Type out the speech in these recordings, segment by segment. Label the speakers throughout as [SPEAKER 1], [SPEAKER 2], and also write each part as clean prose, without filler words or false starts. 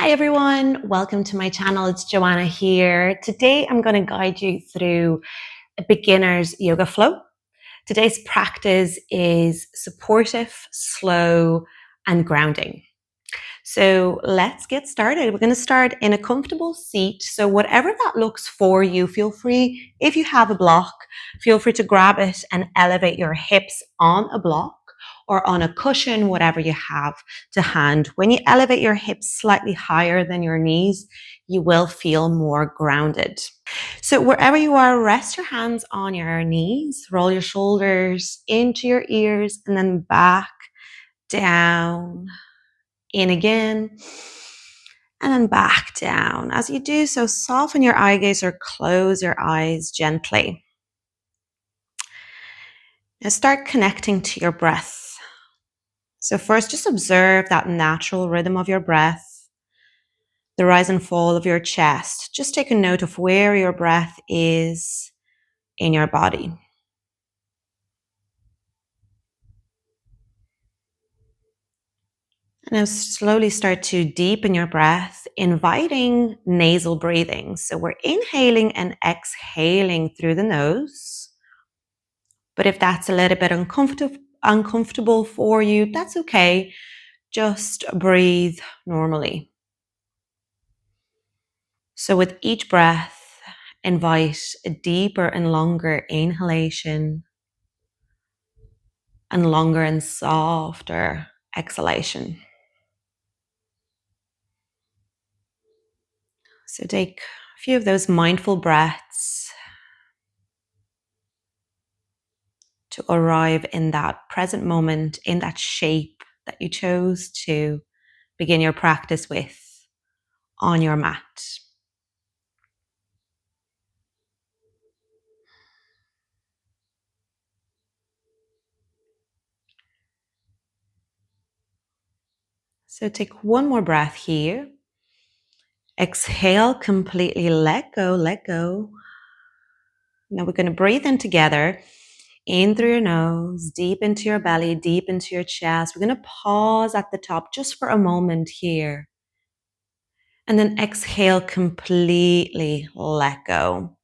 [SPEAKER 1] Hi everyone, welcome to my channel. It's Joanna here. Today I'm going to guide you through a beginner's yoga flow. Today's practice is supportive, slow, and grounding. So let's get started. We're going to start in a comfortable seat. So whatever that looks for you, feel free, if you have a block, feel free to grab it and elevate your hips on a block or on a cushion, whatever you have to hand. When you elevate your hips slightly higher than your knees, you will feel more grounded. So wherever you are, rest your hands on your knees, roll your shoulders into your ears and then back, down, in again, and then back down. As you do so, soften your eye gaze or close your eyes gently. Now start connecting to your breath. So first, just observe that natural rhythm of your breath, the rise and fall of your chest. Just take a note of where your breath is in your body. And now slowly start to deepen your breath, inviting nasal breathing. So we're inhaling and exhaling through the nose. But if that's a little bit uncomfortable for you, that's okay. Just breathe normally. So with each breath, invite a deeper and longer inhalation and longer and softer exhalation. So take a few of those mindful breaths to arrive in that present moment, in that shape that you chose to begin your practice with on your mat. So take one more breath here. Exhale, completely let go, let go. Now we're going to breathe in together, in through your nose, deep into your belly, deep into your chest. We're going to pause at the top just for a moment here. And then exhale, completely let go.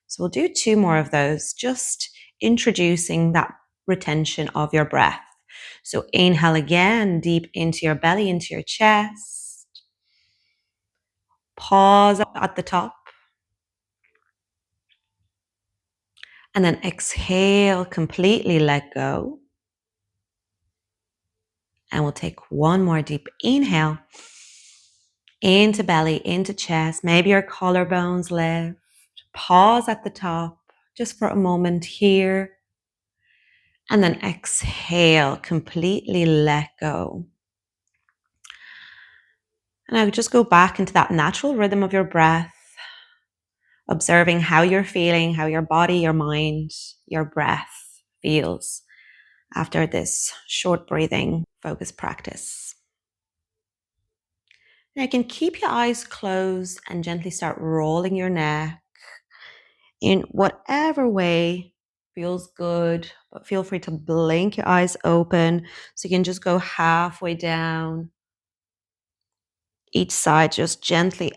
[SPEAKER 1] So we'll do 2 more of those, just introducing that retention of your breath. So inhale again, deep into your belly, into your chest. Pause at the top. And then exhale, completely let go. And we'll take one more deep inhale into belly, into chest. Maybe your collarbones lift. Pause at the top just for a moment here. And then exhale, completely let go. And I would just go back into that natural rhythm of your breath, observing how you're feeling, how your body, your mind, your breath feels after this short breathing focus practice. Now you can keep your eyes closed and gently start rolling your neck in whatever way feels good, but feel free to blink your eyes open so you can just go halfway down each side, just gently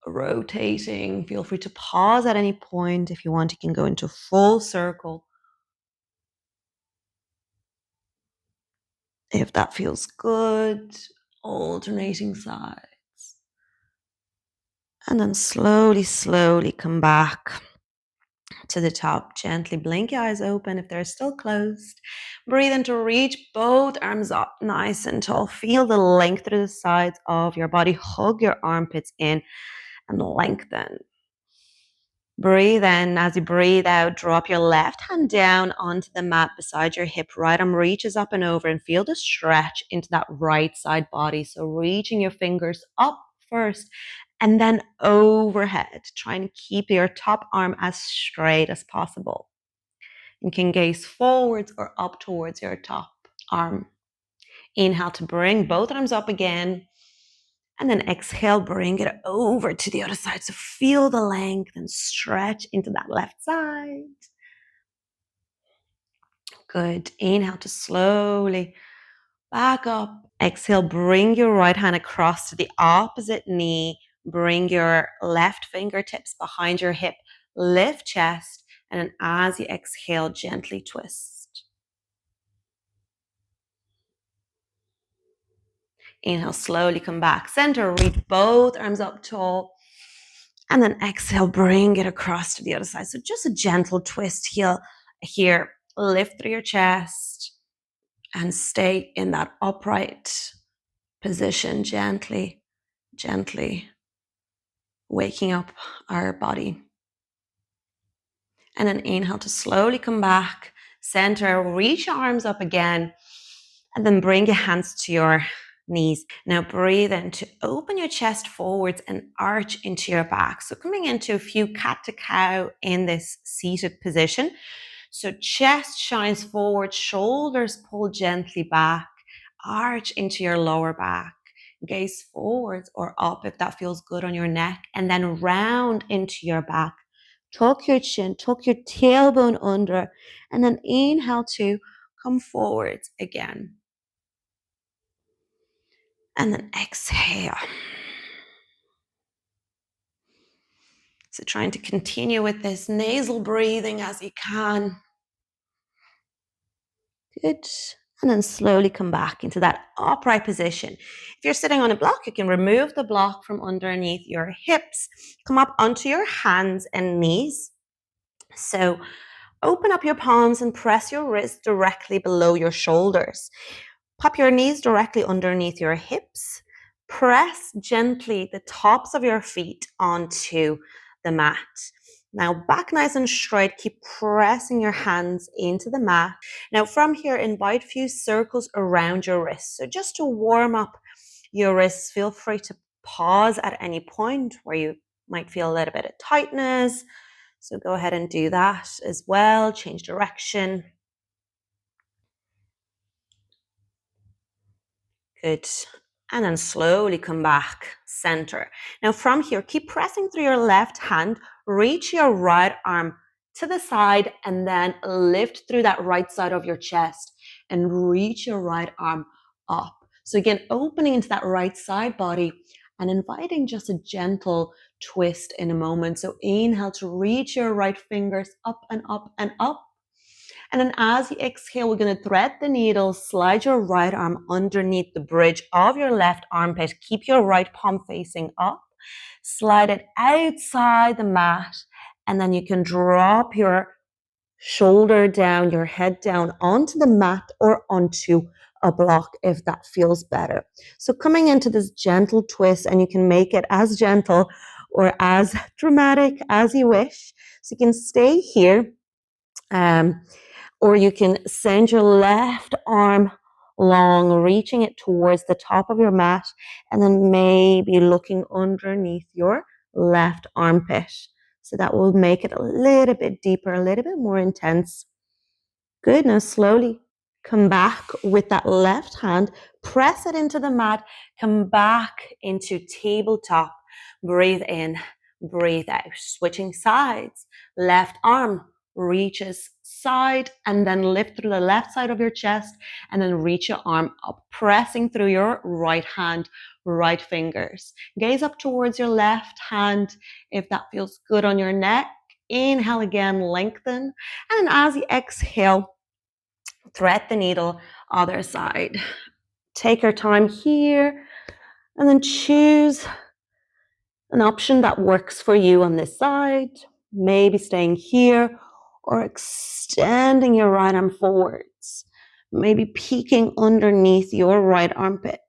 [SPEAKER 1] rotating. Feel free to pause at any point. If you want, you can go into full circle if that feels good. Alternating sides. And then slowly come back to the top. Gently blink your eyes open if they're still closed. Breathe in to reach both arms up nice and tall. Feel the length through the sides of your body. Hug your armpits in and lengthen. Breathe in. As you breathe out, drop your left hand down onto the mat beside your hip. Right arm reaches up and over and feel the stretch into that right side body. So reaching your fingers up first and then overhead. Try and keep your top arm as straight as possible. You can gaze forwards or up towards your top arm. Inhale to bring both arms up again. And then exhale, bring it over to the other side. So feel the length and stretch into that left side. Good. Inhale to slowly back up. Exhale, bring your right hand across to the opposite knee. Bring your left fingertips behind your hip. Lift chest. And then as you exhale, gently twist. Inhale, slowly come back. Center, reach both arms up tall. And then exhale, bring it across to the other side. So just a gentle twist here. Lift through your chest and stay in that upright position gently, gently waking up our body. And then inhale to slowly come back, center, reach your arms up again, and then bring your hands to your knees. Now breathe in to open your chest forwards and arch into your back. So coming into a few cat to cow in this seated position. So chest shines forward, shoulders pull gently back, arch into your lower back. Gaze forwards or up if that feels good on your neck, and then round into your back. Tuck your chin, tuck your tailbone under, and then inhale to come forwards again. And then exhale. So trying to continue with this nasal breathing as you can. Good. And then slowly come back into that upright position. If you're sitting on a block, you can remove the block from underneath your hips. Come up onto your hands and knees. So open up your palms and press your wrists directly below your shoulders. Pop your knees directly underneath your hips. Press gently the tops of your feet onto the mat. Now back nice and straight. Keep pressing your hands into the mat. Now from here, invite a few circles around your wrists. So just to warm up your wrists, feel free to pause at any point where you might feel a little bit of tightness. So go ahead and do that as well. Change direction. Good. And then slowly come back, center. Now from here, keep pressing through your left hand, reach your right arm to the side, and then lift through that right side of your chest and reach your right arm up. So again, opening into that right side body and inviting just a gentle twist in a moment. So inhale to reach your right fingers up and up and up. And then as you exhale, we're going to thread the needle, slide your right arm underneath the bridge of your left armpit. Keep your right palm facing up. Slide it outside the mat. And then you can drop your shoulder down, your head down onto the mat or onto a block if that feels better. So coming into this gentle twist, and you can make it as gentle or as dramatic as you wish. So you can stay here. Or you can send your left arm long, reaching it towards the top of your mat, and then maybe looking underneath your left armpit. So that will make it a little bit deeper, a little bit more intense. Good. Now slowly come back with that left hand, press it into the mat, come back into tabletop. Breathe in, breathe out. Switching sides. Left arm reaches side and then lift through the left side of your chest and then reach your arm up, pressing through your right hand, right fingers. Gaze up towards your left hand if that feels good on your neck. Inhale again, lengthen. And as you exhale, thread the needle, other side. Take your time here and then choose an option that works for you on this side. Maybe staying here or extending your right arm forwards. Maybe peeking underneath your right armpit.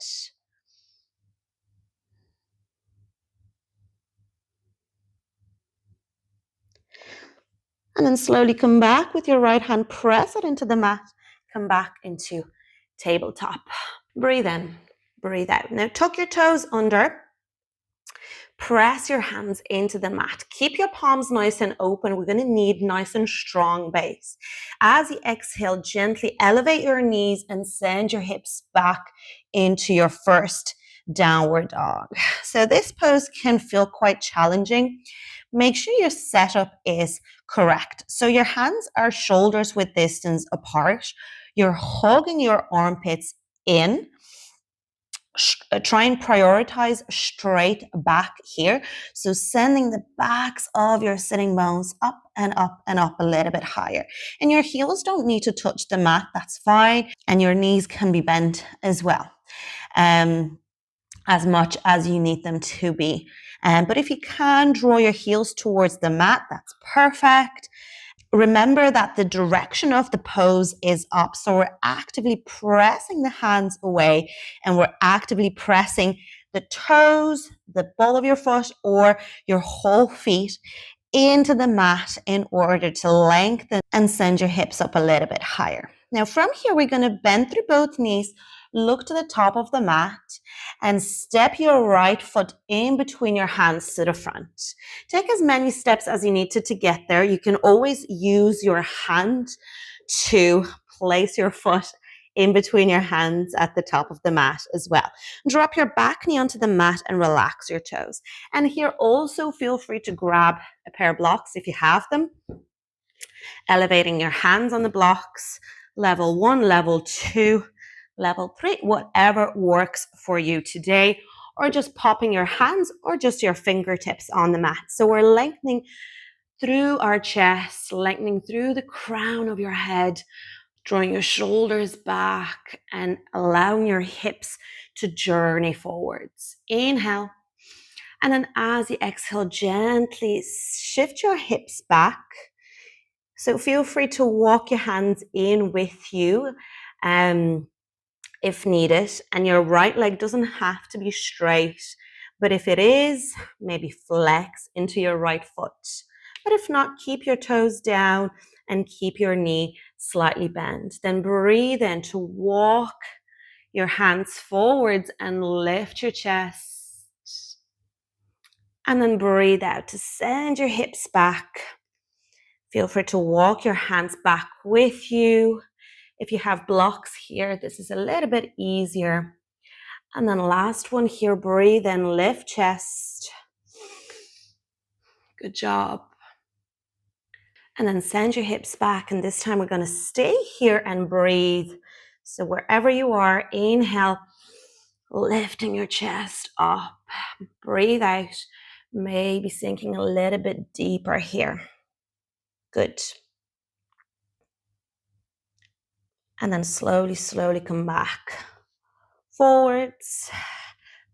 [SPEAKER 1] And then slowly come back with your right hand, press it into the mat, come back into tabletop. Breathe in, breathe out. Now tuck your toes under. Press your hands into the mat. Keep your palms nice and open. We're going to need nice and strong base. As you exhale, gently elevate your knees and send your hips back into your first downward dog. So this pose can feel quite challenging. Make sure your setup is correct. So your hands are shoulders width distance apart. You're hugging your armpits in. Try and prioritize straight back here. So sending the backs of your sitting bones up and up and up a little bit higher. And your heels don't need to touch the mat, that's fine. And your knees can be bent as well, as much as you need them to be. But if you can draw your heels towards the mat, that's perfect. Remember that the direction of the pose is up. So we're actively pressing the hands away and we're actively pressing the toes, the ball of your foot, or your whole feet into the mat in order to lengthen and send your hips up a little bit higher. Now from here, we're going to bend through both knees, look to the top of the mat, and step your right foot in between your hands to the front. Take as many steps as you need to get there. You can always use your hand to place your foot in between your hands at the top of the mat as well. Drop your back knee onto the mat and relax your toes. And here also feel free to grab a pair of blocks if you have them. Elevating your hands on the blocks, level 1, level 2, level 3, whatever works for you today, or just popping your hands or just your fingertips on the mat. So we're lengthening through our chest, lengthening through the crown of your head, drawing your shoulders back and allowing your hips to journey forwards. Inhale. And then as you exhale, gently shift your hips back. So feel free to walk your hands in with you if needed. And your right leg doesn't have to be straight, but if it is, maybe flex into your right foot. But if not, keep your toes down and keep your knee slightly bent. Then breathe in to walk your hands forwards and lift your chest. And then breathe out to send your hips back. Feel free to walk your hands back with you. If you have blocks here, this is a little bit easier. And then last one here, breathe in, lift chest. Good job. And then send your hips back. And this time we're going to stay here and breathe. So wherever you are, inhale, lifting your chest up. Breathe out, maybe sinking a little bit deeper here. Good. And then slowly, slowly come back. Forwards.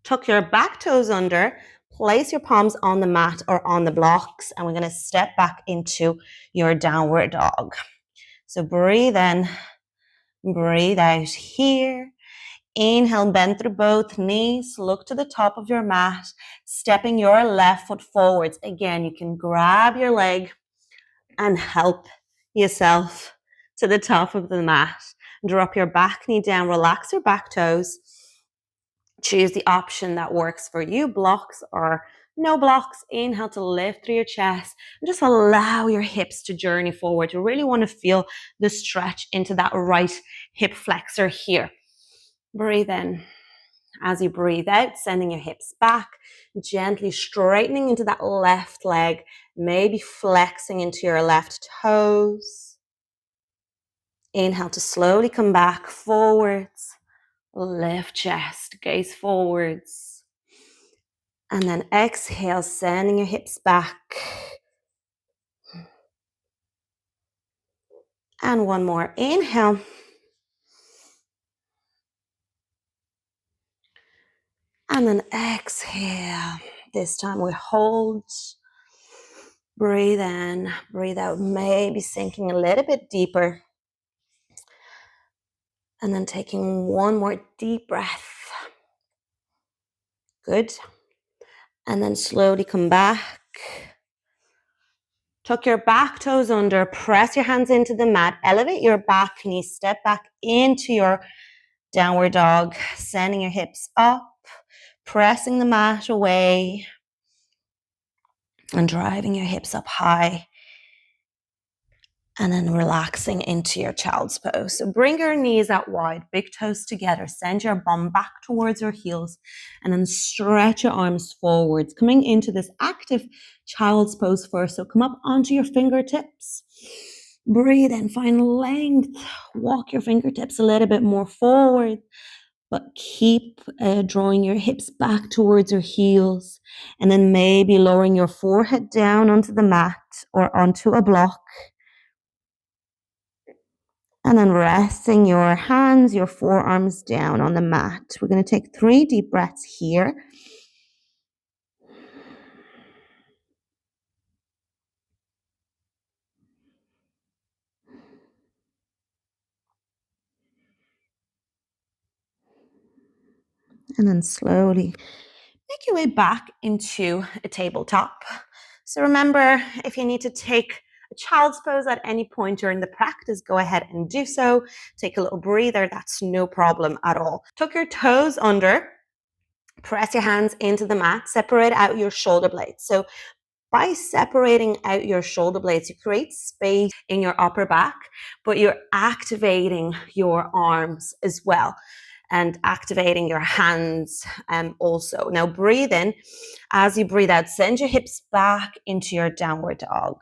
[SPEAKER 1] Tuck your back toes under. Place your palms on the mat or on the blocks. And we're going to step back into your downward dog. So breathe in, breathe out here. Inhale, bend through both knees. Look to the top of your mat. Stepping your left foot forwards. Again, you can grab your leg and help yourself to the top of the mat. Drop your back knee down, relax your back toes. Choose the option that works for you, blocks or no blocks. Inhale to lift through your chest and just allow your hips to journey forward. You really want to feel the stretch into that right hip flexor here. Breathe in. As you breathe out, sending your hips back, gently straightening into that left leg, maybe flexing into your left toes. Inhale to slowly come back forwards, lift chest, gaze forwards. And then exhale, sending your hips back. And one more, inhale. And then exhale. This time we hold. Breathe in, breathe out, maybe sinking a little bit deeper. And then taking one more deep breath. Good. And then slowly come back. Tuck your back toes under, press your hands into the mat, elevate your back knee, step back into your downward dog, sending your hips up, pressing the mat away, and driving your hips up high. And then relaxing into your child's pose. So bring your knees out wide, big toes together. Send your bum back towards your heels. And then stretch your arms forwards, coming into this active child's pose first. So come up onto your fingertips. Breathe in, find length. Walk your fingertips a little bit more forward. but keep drawing your hips back towards your heels, and then maybe lowering your forehead down onto the mat or onto a block. And then resting your hands, your forearms down on the mat. We're going to take 3 deep breaths here. And then slowly make your way back into a tabletop. So remember, if you need to take a child's pose at any point during the practice, go ahead and do so. Take a little breather, that's no problem at all. Tuck your toes under, press your hands into the mat, separate out your shoulder blades. So by separating out your shoulder blades, you create space in your upper back, but you're activating your arms as well and activating your hands also. Now breathe in. As you breathe out, send your hips back into your downward dog.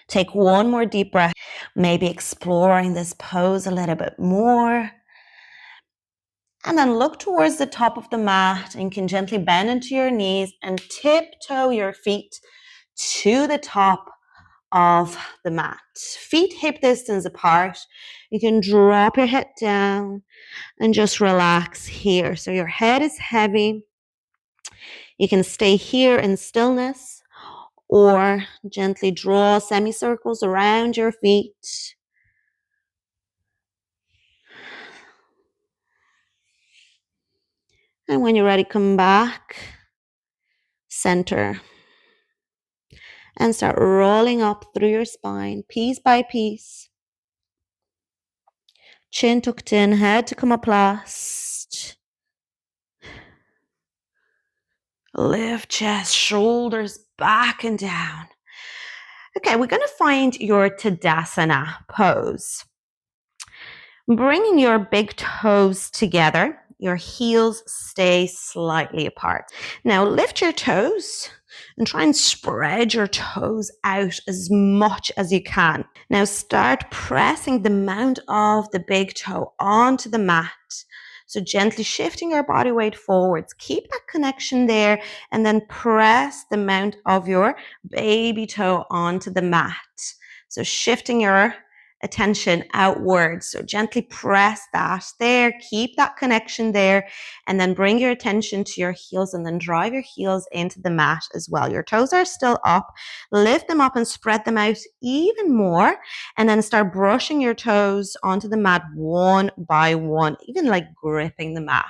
[SPEAKER 1] Take one more deep breath, maybe exploring this pose a little bit more. And then look towards the top of the mat and you can gently bend into your knees and tiptoe your feet to the top of the mat. Feet hip distance apart. You can drop your head down and just relax here. So your head is heavy. You can stay here in stillness or gently draw semicircles around your feet. And when you're ready, come back, center, and start rolling up through your spine, piece by piece. Chin tucked in, head to omoplast. Lift chest, shoulders back and down. Okay, we're going to find your Tadasana pose. Bringing your big toes together, your heels stay slightly apart. Now lift your toes and try and spread your toes out as much as you can. Now start pressing the mount of the big toe onto the mat. So gently shifting your body weight forwards. Keep that connection there and then press the mount of your baby toe onto the mat. So shifting your attention outwards. So gently press that there, keep that connection there, and then bring your attention to your heels and then drive your heels into the mat as well. Your toes are still up. Lift them up and spread them out even more, and then start brushing your toes onto the mat one by one, even like gripping the mat.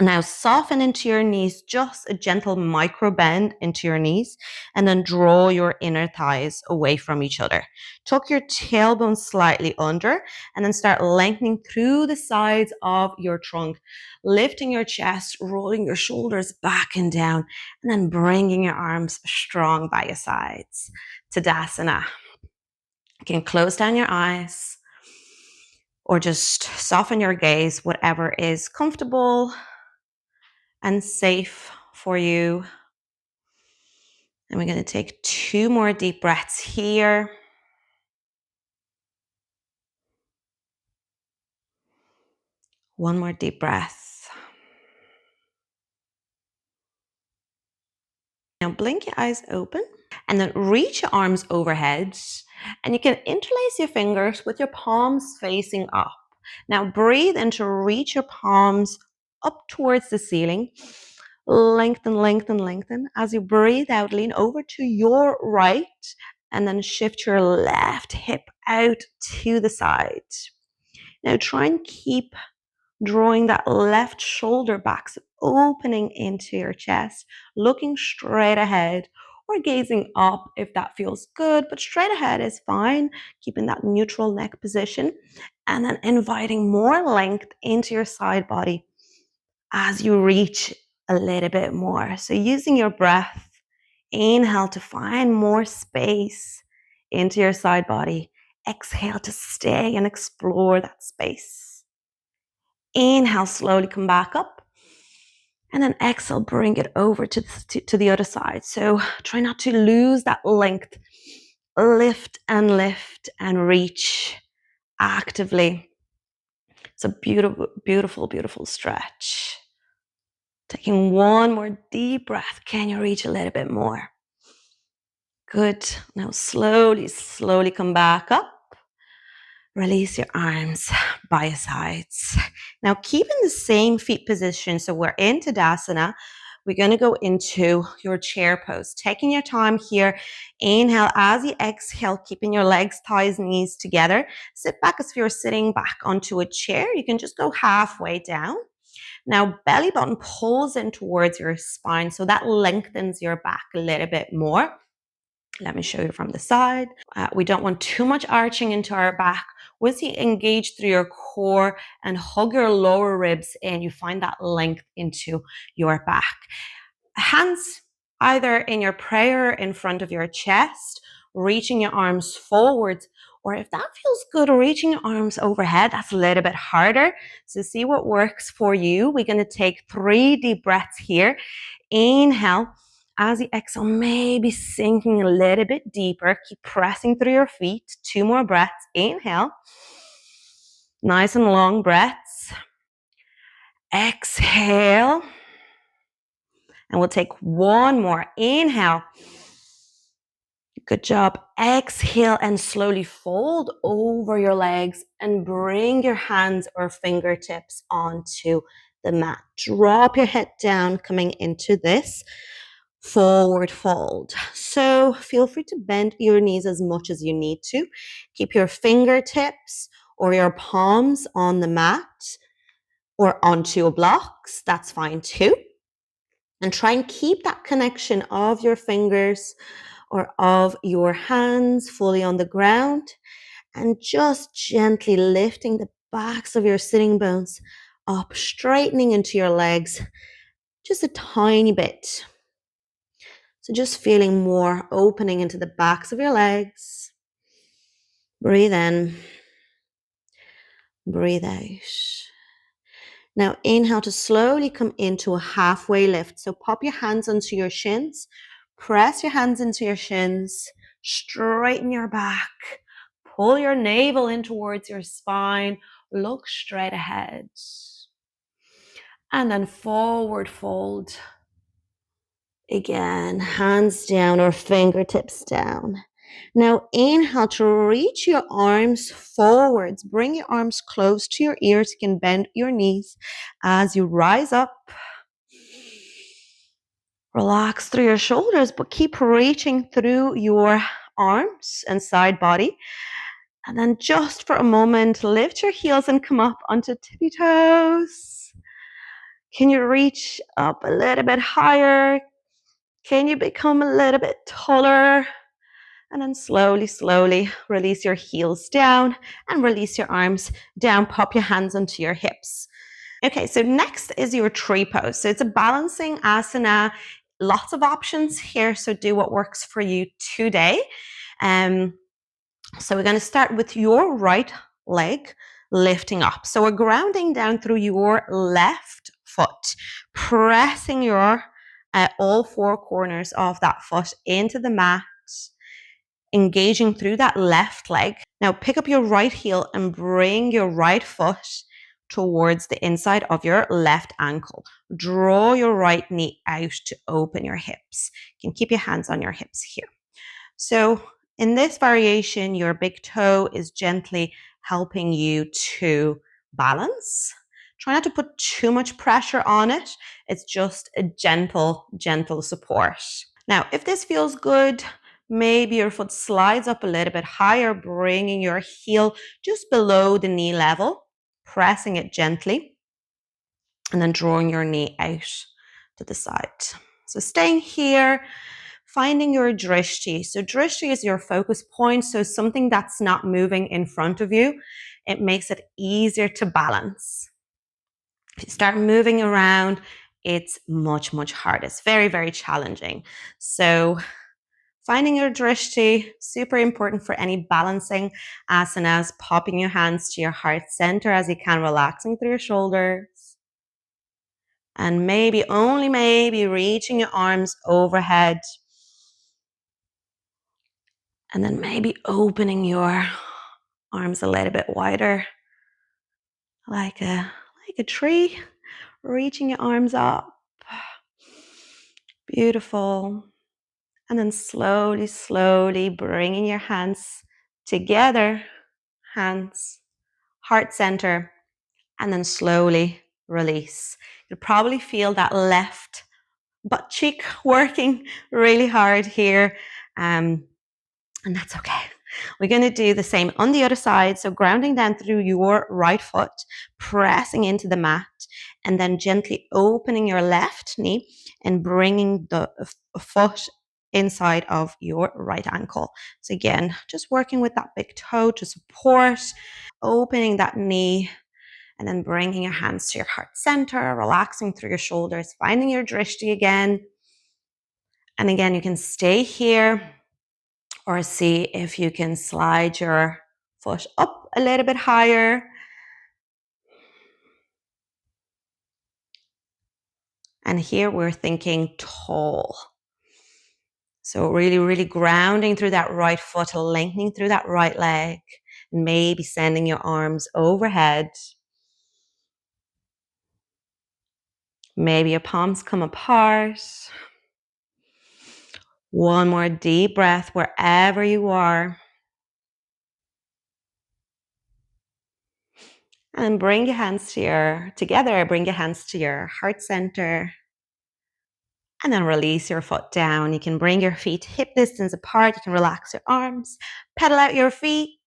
[SPEAKER 1] Now soften into your knees, just a gentle micro bend into your knees, and then draw your inner thighs away from each other. Tuck your tailbone slightly under, and then start lengthening through the sides of your trunk, lifting your chest, rolling your shoulders back and down, and then bringing your arms strong by your sides. Tadasana. You can close down your eyes or just soften your gaze, whatever is comfortable and safe for you. And we're going to take 2 more deep breaths here. One more deep breath. Now blink your eyes open and then reach your arms overhead, and you can interlace your fingers with your palms facing up. Now breathe in to reach your palms up towards the ceiling. Lengthen, lengthen, lengthen. As you breathe out, lean over to your right and then shift your left hip out to the side. Now try and keep drawing that left shoulder back, so opening into your chest, looking straight ahead or gazing up if that feels good, but straight ahead is fine, keeping that neutral neck position, and then inviting more length into your side body as you reach a little bit more. So using your breath, inhale to find more space into your side body. Exhale to stay and explore that space. Inhale, slowly come back up. And then exhale, bring it over to the other side. So try not to lose that length. Lift and reach actively. It's a beautiful, beautiful, beautiful stretch. Taking one more deep breath. Can you reach a little bit more? Good. Now slowly, slowly come back up. Release your arms by your sides. Now keep in the same feet position. So we're in Tadasana. We're going to go into your chair pose. Taking your time here. Inhale as you exhale, keeping your legs, thighs, knees together. Sit back as if you're sitting back onto a chair. You can just go halfway down. Now belly button pulls in towards your spine. So that lengthens your back a little bit more. Let me show you from the side. We don't want too much arching into our back. Once you engage through your core and hug your lower ribs in, you find that length into your back. Hands either in your prayer in front of your chest, reaching your arms forward, or if that feels good, reaching your arms overhead, that's a little bit harder. So see what works for you. We're going to take 3 deep breaths here. Inhale. As you exhale, maybe sinking a little bit deeper. Keep pressing through your feet. 2 more breaths. Inhale. Nice and long breaths. Exhale. And we'll take 1 more. Inhale. Good job. Exhale and slowly fold over your legs and bring your hands or fingertips onto the mat. Drop your head down coming into this forward fold. So feel free to bend your knees as much as you need to. Keep your fingertips or your palms on the mat or onto blocks. That's fine too. And try and keep that connection of your fingers or of your hands fully on the ground, and just gently lifting the backs of your sitting bones up, straightening into your legs just a tiny bit. So just feeling more opening into the backs of your legs. Breathe in. Breathe out. Now inhale to slowly come into a halfway lift. So pop your hands onto your shins. Press your hands into your shins. Straighten your back. Pull your navel in towards your spine. Look straight ahead. And then forward fold. Again, hands down or fingertips down. Now inhale to reach your arms forwards. Bring your arms close to your ears. You can bend your knees as you rise up. Relax through your shoulders, but keep reaching through your arms and side body. And then just for a moment, lift your heels and come up onto tippy toes. Can you reach up a little bit higher? Can you become a little bit taller? And then slowly, slowly release your heels down and release your arms down. Pop your hands onto your hips. Okay, so next is your tree pose. So it's a balancing asana. Lots of options here, so do what works for you today. So we're going to start with your right leg lifting up. So we're grounding down through your left foot, pressing your all 4 corners of that foot into the mat, engaging through that left leg. Now pick up your right heel and bring your right foot towards the inside of your left ankle. Draw your right knee out to open your hips. You can keep your hands on your hips here. So in this variation, your big toe is gently helping you to balance. Try not to put too much pressure on it. It's just a gentle, gentle support. Now, if this feels good, maybe your foot slides up a little bit higher, bringing your heel just below the knee level, pressing it gently, and then drawing your knee out to the side. So staying here, finding your drishti. So drishti is your focus point. So something that's not moving in front of you, it makes it easier to balance. If you start moving around, it's much, much harder. It's very, very challenging. So finding your drishti, super important for any balancing asanas, popping your hands to your heart center as you can, relaxing through your shoulders. And maybe, only maybe, reaching your arms overhead. And then maybe opening your arms a little bit wider. like a tree, reaching your arms up. Beautiful. And then slowly, slowly bringing your hands together, hands, heart center, and then slowly release. You'll probably feel that left butt cheek working really hard here. And that's okay. We're going to do the same on the other side. So grounding down through your right foot, pressing into the mat, and then gently opening your left knee and bringing the foot inside of your right ankle. So again, just working with that big toe to support, opening that knee, and then bringing your hands to your heart center, relaxing through your shoulders, finding your drishti again. And again, you can stay here or see if you can slide your foot up a little bit higher. And here we're thinking tall. So really, really grounding through that right foot, lengthening through that right leg, maybe sending your arms overhead. Maybe your palms come apart. One more deep breath wherever you are. And bring your hands together, bring your hands to your heart center. And then release your foot down. You can bring your feet hip distance apart. You can relax your arms, pedal out your feet.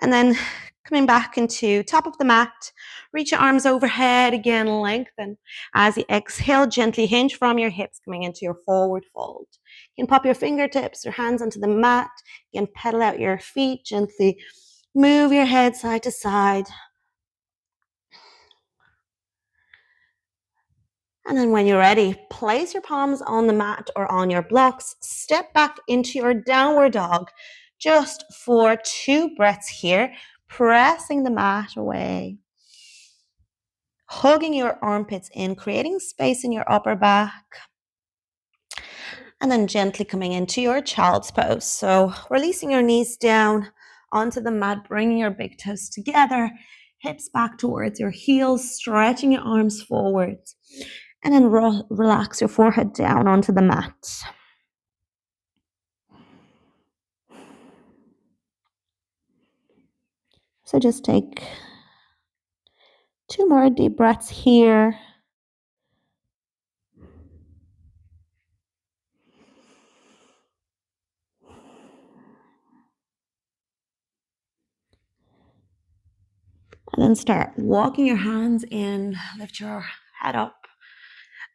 [SPEAKER 1] And then coming back into top of the mat, reach your arms overhead again, lengthen. As you exhale, gently hinge from your hips, coming into your forward fold. You can pop your fingertips, your hands onto the mat. You can pedal out your feet, gently move your head side to side. And then when you're ready, place your palms on the mat or on your blocks. Step back into your downward dog just for 2 breaths here, pressing the mat away. Hugging your armpits in, creating space in your upper back. And then gently coming into your child's pose. So releasing your knees down onto the mat, bringing your big toes together, hips back towards your heels, stretching your arms forwards. And then relax your forehead down onto the mat. So just take 2 more deep breaths here. And then start walking your hands in, lift your head up.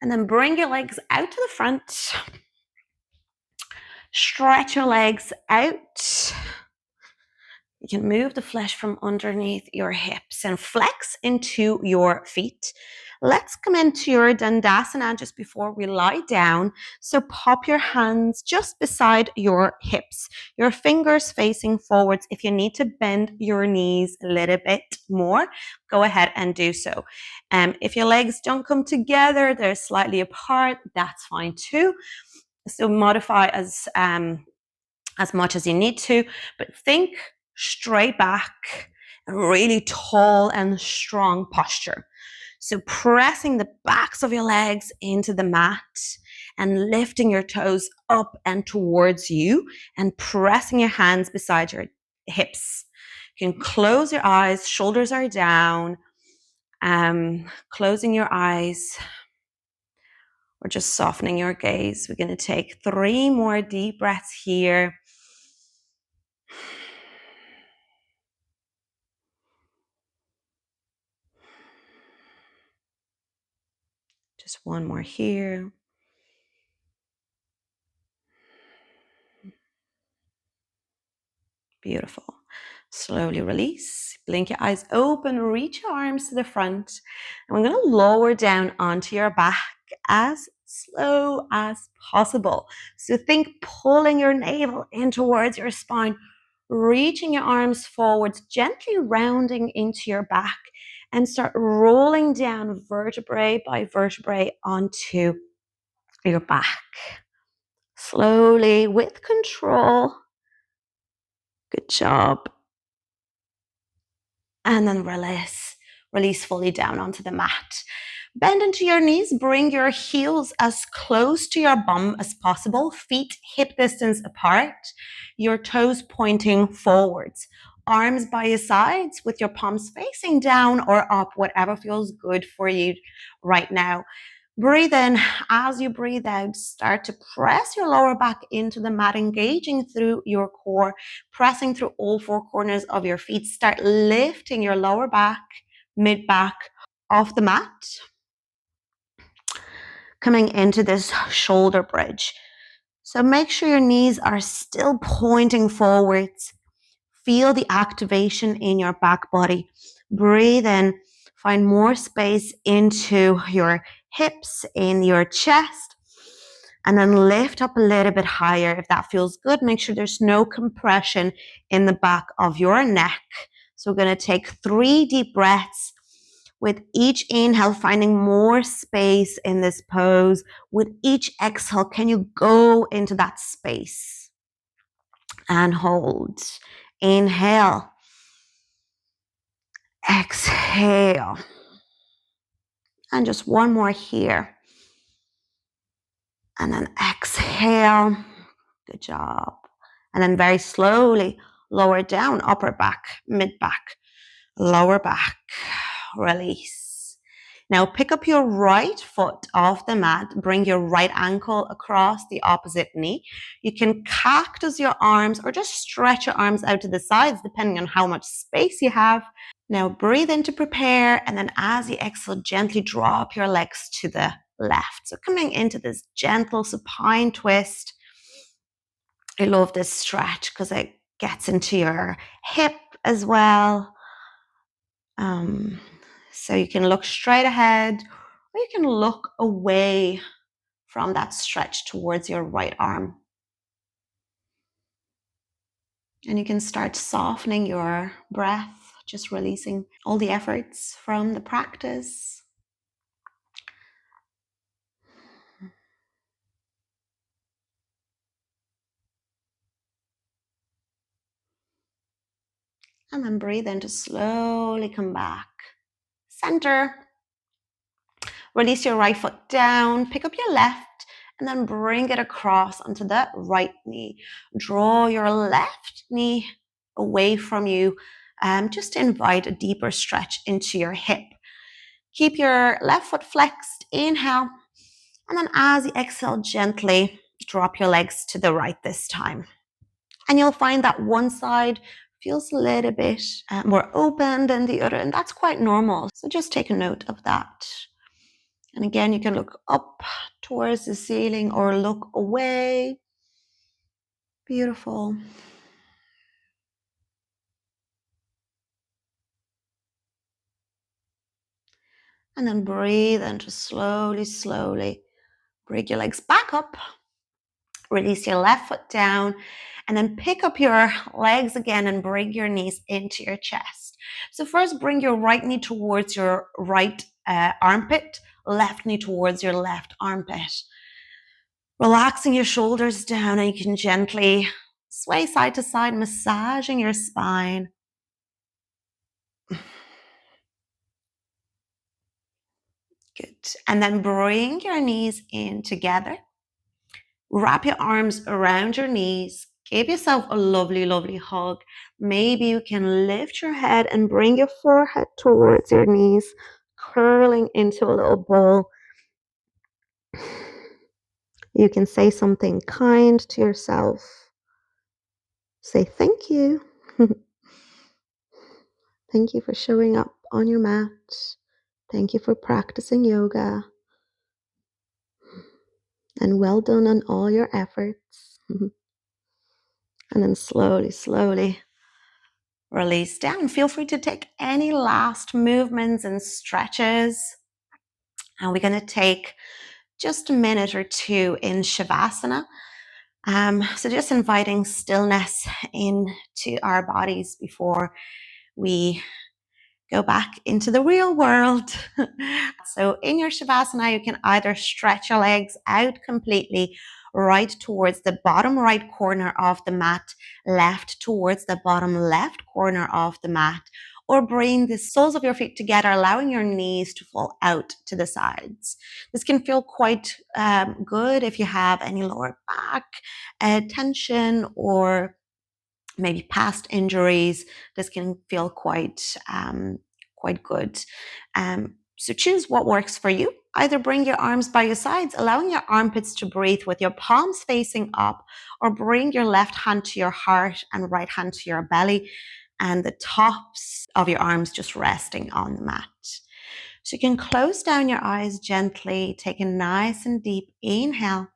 [SPEAKER 1] And then bring your legs out to the front. Stretch your legs out. You can move the flesh from underneath your hips and flex into your feet. Let's come into your Dandasana just before we lie down. So pop your hands just beside your hips, your fingers facing forwards. If you need to bend your knees a little bit more, go ahead and do so. If your legs don't come together, they're slightly apart, that's fine too. So modify as much as you need to, but think straight back, a really tall and strong posture. So pressing the backs of your legs into the mat and lifting your toes up and towards you and pressing your hands beside your hips. You can close your eyes, shoulders are down, closing your eyes or just softening your gaze. We're going to take 3 more deep breaths here. Just 1 more here. Beautiful. Slowly release. Blink your eyes open. Reach your arms to the front. And we're going to lower down onto your back as slow as possible. So think pulling your navel in towards your spine, reaching your arms forwards, gently rounding into your back, and start rolling down vertebrae by vertebrae onto your back. Slowly, with control. Good job. and then release fully down onto the mat. Bend into your knees, bring your heels as close to your bum as possible, feet hip distance apart, your toes pointing forwards. Arms by your sides with your palms facing down or up, whatever feels good for you right now. Breathe in. As you breathe out, start to press your lower back into the mat, engaging through your core, pressing through all four corners of your feet. Start lifting your lower back, mid back off the mat. Coming into this shoulder bridge. So make sure your knees are still pointing forwards. Feel the activation in your back body. Breathe in. Find more space into your hips, in your chest. And then lift up a little bit higher if that feels good. Make sure there's no compression in the back of your neck. So we're going to take 3 deep breaths. With each inhale, finding more space in this pose. With each exhale, can you go into that space? And hold. Inhale. Exhale. And just one more here. And then exhale. Good job. And then very slowly lower down, upper back, mid back, lower back, release. Now pick up your right foot off the mat, bring your right ankle across the opposite knee. You can cactus your arms or just stretch your arms out to the sides depending on how much space you have. Now breathe in to prepare, and then as you exhale, gently drop your legs to the left. So coming into this gentle supine twist. I love this stretch because it gets into your hip as well. So you can look straight ahead, or you can look away from that stretch towards your right arm. And you can start softening your breath, just releasing all the efforts from the practice. And then breathe in to slowly come back. Center. Release your right foot down, pick up your left, and then bring it across onto the right knee. Draw your left knee away from you, just to invite a deeper stretch into your hip. Keep your left foot flexed, inhale, and then as you exhale, gently drop your legs to the right this time. And you'll find that one side feels a little bit more open than the other, and that's quite normal. So just take a note of that. And again, you can look up towards the ceiling or look away. Beautiful. And then breathe and just slowly bring your legs back up. Release your left foot down, and then pick up your legs again and bring your knees into your chest. So first bring your right knee towards your right armpit, left knee towards your left armpit. Relaxing your shoulders down, and you can gently sway side to side, massaging your spine. Good. And then bring your knees in together. Wrap your arms around your knees. Give yourself a lovely hug. Maybe you can lift your head and bring your forehead towards your knees, curling into a little ball. You can say something kind to yourself. Say thank you. Thank you for showing up on your mat. Thank you for practicing yoga. And well done on all your efforts. And then slowly release down. Feel free to take any last movements and stretches. And we're going to take just a minute or two in Shavasana. So just inviting stillness into our bodies before we go back into the real world. So in your Shavasana, you can either stretch your legs out completely, right towards the bottom right corner of the mat, left towards the bottom left corner of the mat, or bring the soles of your feet together, allowing your knees to fall out to the sides. This can feel quite good if you have any lower back tension or maybe past injuries. This can feel quite good. So choose what works for you. Either bring your arms by your sides, allowing your armpits to breathe with your palms facing up, or bring your left hand to your heart and right hand to your belly, and the tops of your arms just resting on the mat. So you can close down your eyes gently, take a nice and deep inhale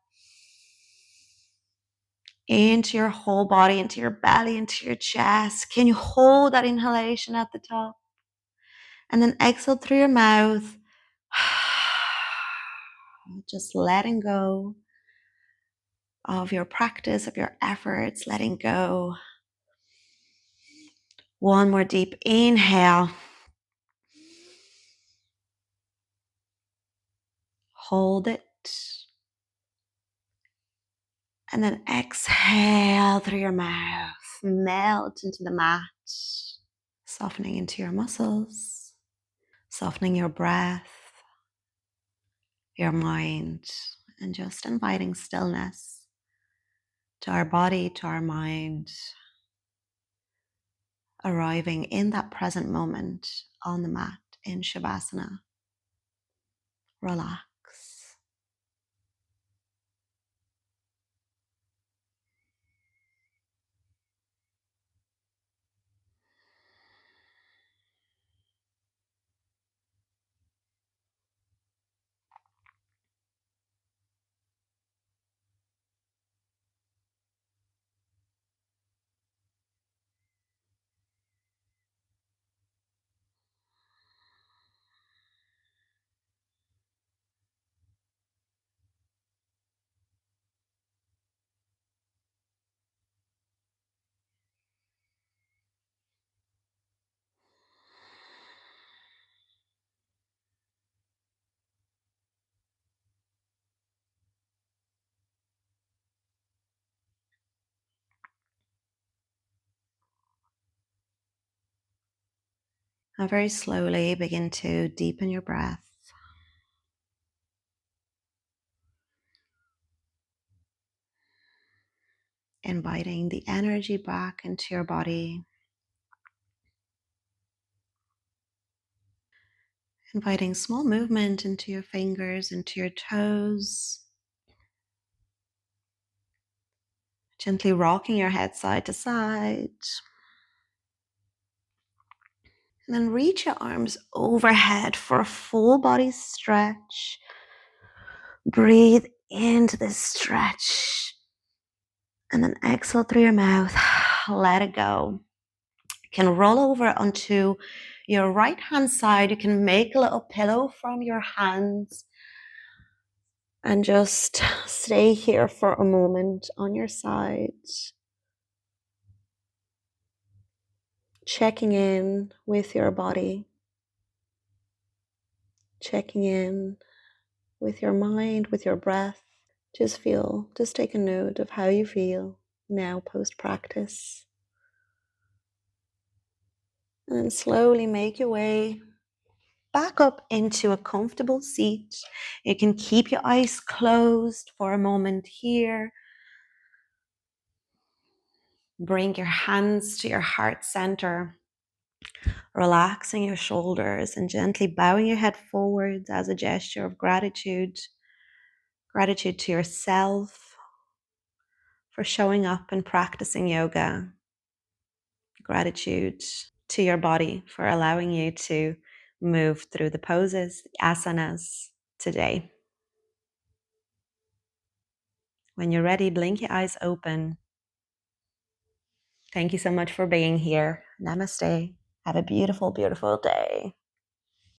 [SPEAKER 1] into your whole body, into your belly, into your chest. Can you hold that inhalation at the top? And then exhale through your mouth. Just letting go of your practice, of your efforts, letting go. One more deep inhale. Hold it. And then exhale through your mouth. Melt into the mat. Softening into your muscles. Softening your breath, your mind, and just inviting stillness to our body, to our mind, arriving in that present moment on the mat in Shavasana. Relax. Now very slowly begin to deepen your breath. Inviting the energy back into your body. Inviting small movement into your fingers, into your toes. Gently rocking your head side to side. And then reach your arms overhead for a full body stretch. Breathe into this stretch. And then exhale through your mouth. Let it go. You can roll over onto your right hand side. You can make a little pillow from your hands. And just stay here for a moment on your side. Checking in with your body. Checking in with your mind, with your breath. Just take a note of how you feel now post-practice. And then slowly make your way back up into a comfortable seat. You can keep your eyes closed for a moment here. Bring your hands to your heart center, relaxing your shoulders and gently bowing your head forwards as a gesture of gratitude. Gratitude to yourself for showing up and practicing yoga. Gratitude to your body for allowing you to move through the poses, the asanas today. When you're ready, blink your eyes open. Thank you so much for being here. Namaste. Have a beautiful, beautiful day.